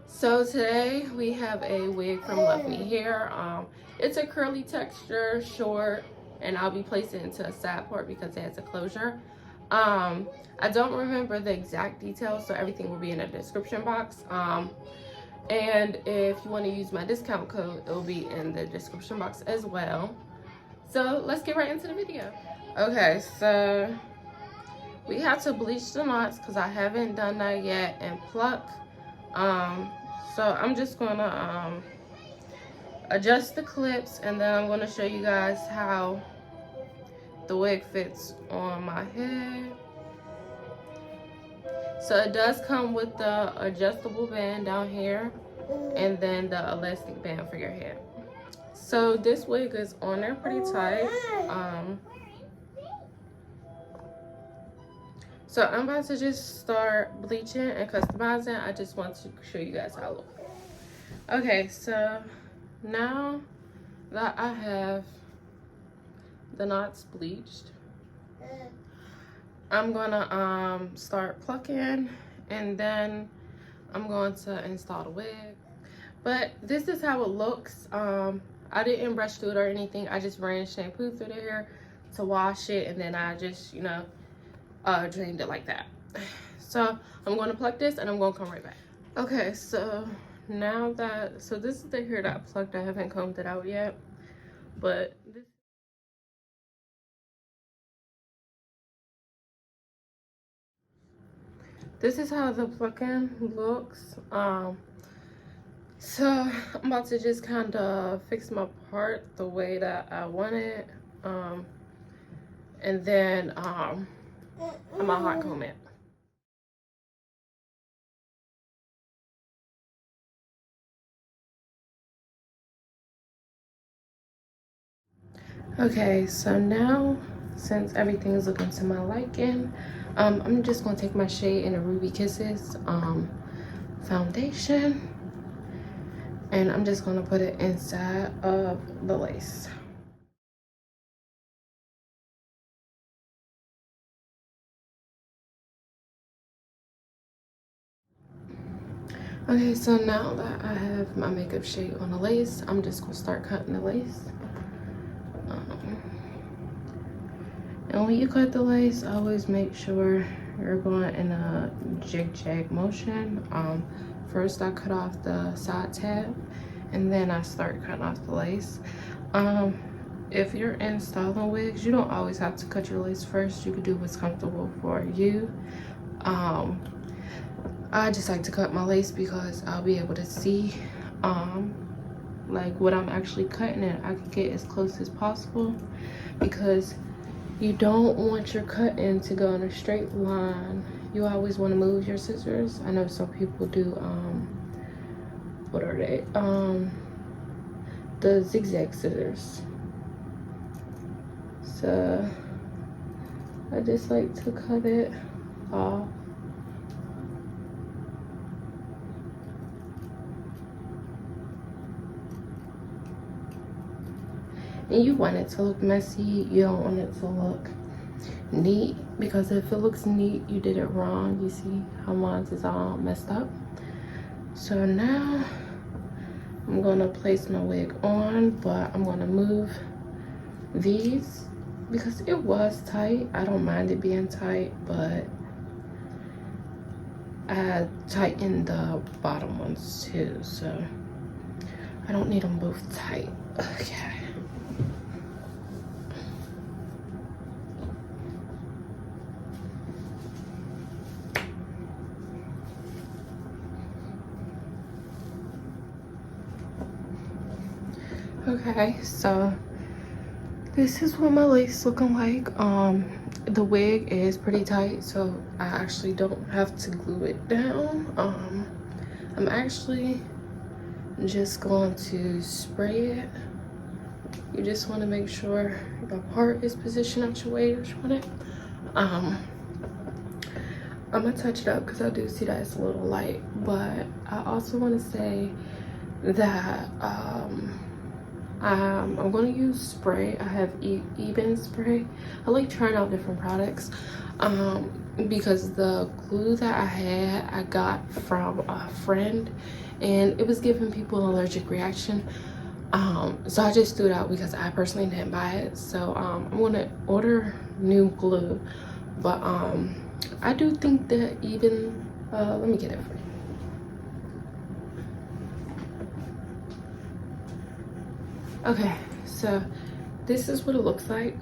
So today we have a wig from Luvme here. It's a curly texture, short, and I'll be placing it into a side part because it has a closure. I don't remember the exact details, so everything will be in the description box. And if you want to use my discount code, it will be in the description box as well. So let's get right into the video. Okay, so we have to bleach the knots because I haven't done that yet, and pluck. So I'm just gonna adjust the clips, and then I'm gonna show you guys how the wig fits on my head. So it does come with the adjustable band down here and then the elastic band for your head. So this wig is on there pretty tight. So I'm about to just start bleaching and customizing. I just want to show you guys how it looks. Okay, so now that I have the knots bleached, I'm gonna start plucking, and then I'm going to install the wig. But this is how it looks. I didn't brush through it or anything. I just ran shampoo through the hair to wash it, and then I just, you know, drained it like that. So I'm going to pluck this, and I'm going to come right back. Okay, so now that, so this is the hair that I plucked. I haven't combed it out yet, but this is how the plucking looks. So I'm about to just kind of fix my part the way that I want it, and then I'm gonna hot comb it. Okay, so now since everything is looking to my liking, I'm just gonna take my shade in the Ruby Kisses foundation, and I'm just gonna put it inside of the lace. Okay, so now that I have my makeup shade on the lace, I'm just gonna start cutting the lace. And when you cut the lace, always make sure you're going in a jig-jag motion. First I cut off the side tab, and then I start cutting off the lace. If you're installing wigs, you don't always have to cut your lace first. You could do what's comfortable for you. I just like to cut my lace because I'll be able to see like what I'm actually cutting, and I can get as close as possible, because you don't want your cutting to go in a straight line. You always want to move your scissors. I know some people do what are they, the zigzag scissors. So I just like to cut it off. And you want it to look messy. You don't want it to look neat, because if it looks neat, you did it wrong. You see how mine is all messed up. So now I'm gonna place my wig on, but I'm gonna move these because it was tight. I don't mind it being tight, but I tightened the bottom ones too, so I don't need them both tight. Okay. Okay, so this is what my lace looking like. The wig is pretty tight, so I actually don't have to glue it down. I'm actually just going to spray it. You just want to make sure the part is positioned out your way that you want it. I'm gonna touch it up because I do see that it's a little light, but I also want to say that I'm going to use spray. I have Eben spray. I like trying out different products. because the glue that I had I got from a friend and it was giving people an allergic reaction. So I just threw it out because I personally didn't buy it. So I'm gonna order new glue, but I do think that even let me get it for you. Okay, so this is what it looks like.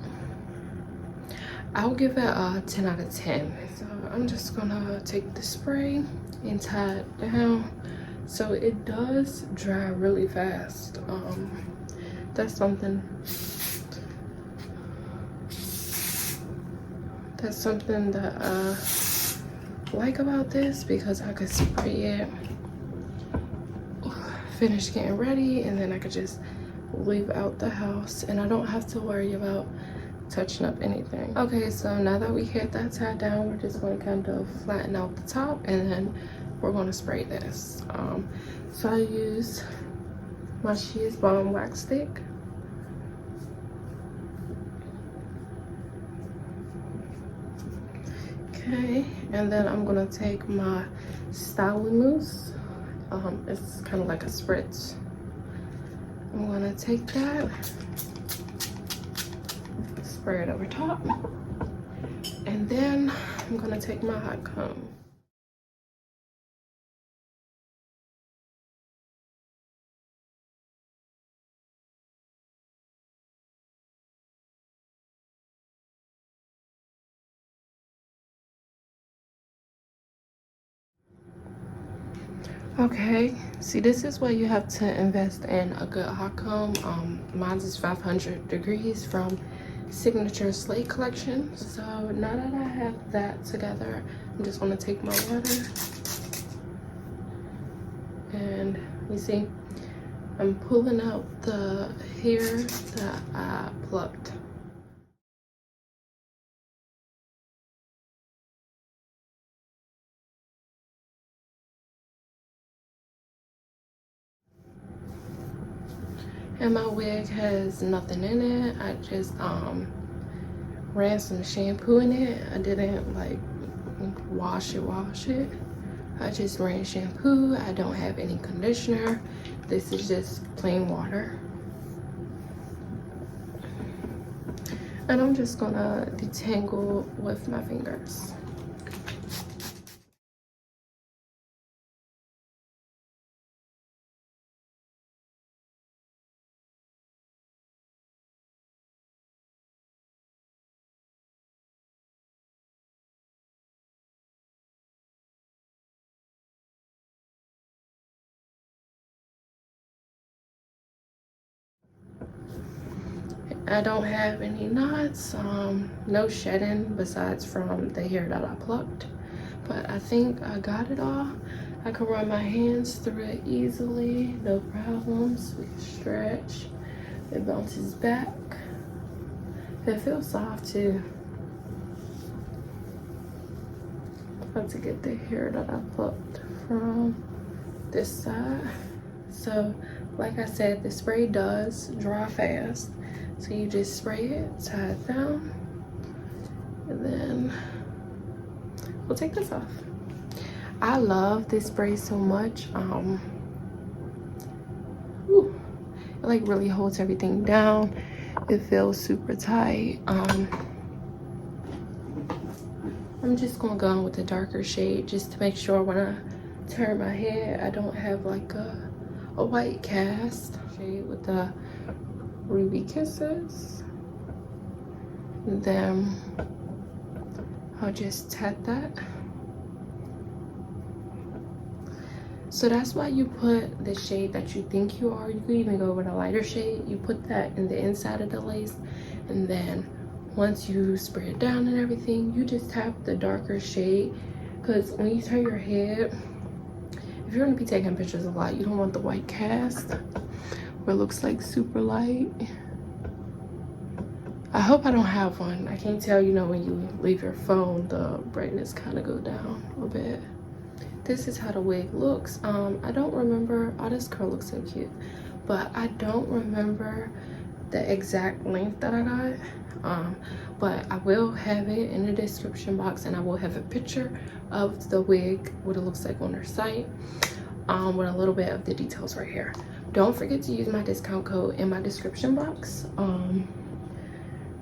I'll give it a 10 out of 10. So I'm just gonna take the spray and tie it down. So it does dry really fast. That's something that I like about this, because I could spray it, finish getting ready, and then I could just leave out the house and I don't have to worry about touching up anything. Okay, so now that we had that tied down, we're just going to kind of flatten out the top and then we're going to spray this. So I use my She's Balm wax stick. Okay, and then I'm gonna take my styling mousse. It's kind of like a spritz. I'm gonna take that, spray it over top, and then I'm gonna take my hot comb. Okay, see, this is why you have to invest in a good hot comb. Mine is 500 degrees from Signature Slate Collection. So now that I have that together, I'm just gonna take my water, and you see, I'm pulling out the hair that I plucked. And my wig has nothing in it. I just ran some shampoo in it. I didn't like wash it. I just ran shampoo. I don't have any conditioner. This is just plain water. And I'm just gonna detangle with my fingers. I don't have any knots, no shedding besides from the hair that I plucked. But I think I got it all. I can run my hands through it easily, no problems. We can stretch. It bounces back. It feels soft too. About to get the hair that I plucked from this side. So, like I said, the spray does dry fast. So you just spray it, tie it down, and then we'll take this off. I love this spray so much. It like really holds everything down. It feels super tight. I'm just gonna go in with a darker shade just to make sure when I turn my head, I don't have like a white cast. Shade with the Ruby Kisses. And then I'll just tap that. So that's why you put the shade that you think you are. You could even go with a lighter shade. You put that in the inside of the lace, and then once you spray it down and everything, you just tap the darker shade. Because when you turn your head, if you're gonna be taking pictures a lot, you don't want the white cast where it looks like super light. I hope I don't have one. I can't tell, you know, when you leave your phone, the brightness kind of go down a little bit. This is how the wig looks. I don't remember, oh, this curl looks so cute, but I don't remember the exact length that I got, but I will have it in the description box, and I will have a picture of the wig, what it looks like on their site, with a little bit of the details right here. Don't forget to use my discount code in my description box.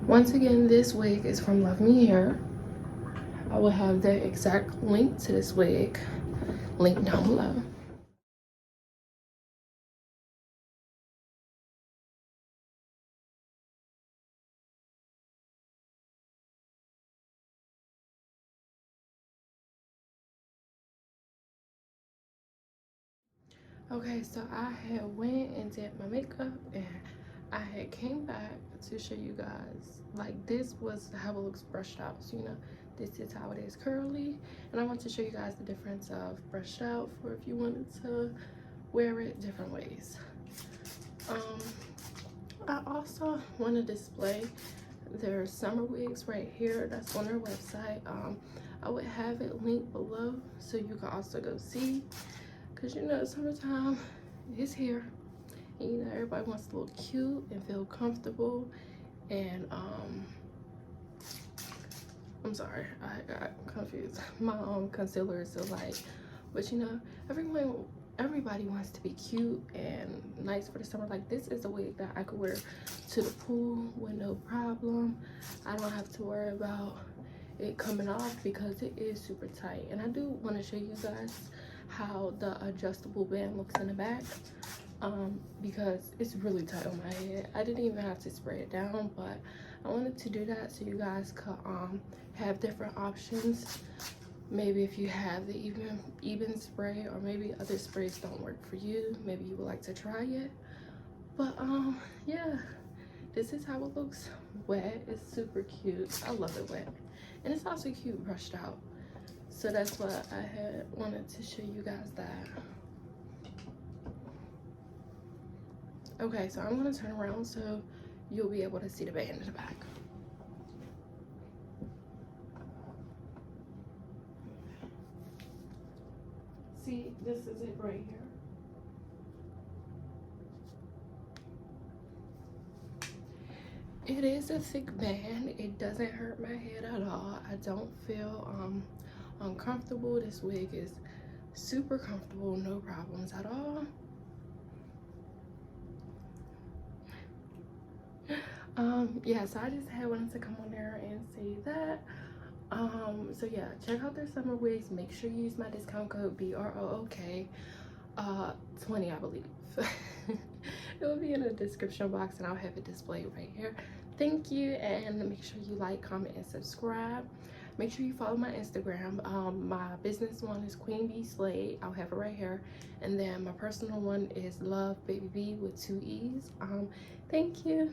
Once again, this wig is from Luvme Hair. I will have the exact link to this wig linked down below. Okay, so I had went and did my makeup, and I had came back to show you guys, like, this was how it looks brushed out. So, you know, this is how it is curly, and I want to show you guys the difference of brushed out for if you wanted to wear it different ways. I also want to display their summer wigs right here. That's on their website. I would have it linked below so you can also go see, because you know summertime is here, and you know everybody wants to look cute and feel comfortable. And I'm sorry, I got confused. My concealer is so light, but you know everybody wants to be cute and nice for the summer. Like, this is a wig that I could wear to the pool with no problem. I don't have to worry about it coming off because it is super tight. And I do want to show you guys how the adjustable band looks in the back, because it's really tight on my head. I didn't even have to spray it down, but I wanted to do that so you guys could have different options. Maybe if you have the even spray, or maybe other sprays don't work for you, maybe you would like to try it. But yeah, this is how it looks wet. It's super cute. I love it wet, and it's also cute brushed out. So that's why I had wanted to show you guys that. Okay, so I'm gonna turn around so you'll be able to see the band in the back. See, this is it right here. It is a thick band. It doesn't hurt my head at all. I don't feel uncomfortable. This wig is super comfortable, no problems at all. Yeah, so I just had wanted to come on there and say that. So yeah, check out their summer wigs. Make sure you use my discount code BROOK 20, I believe. It will be in the description box, and I'll have it displayed right here. Thank you, and make sure you like, comment, and subscribe. Make sure you follow my Instagram. My business one is Queen Bee Slade. I'll have it right here, and then my personal one is Love Baby B with 2 E's. Thank you.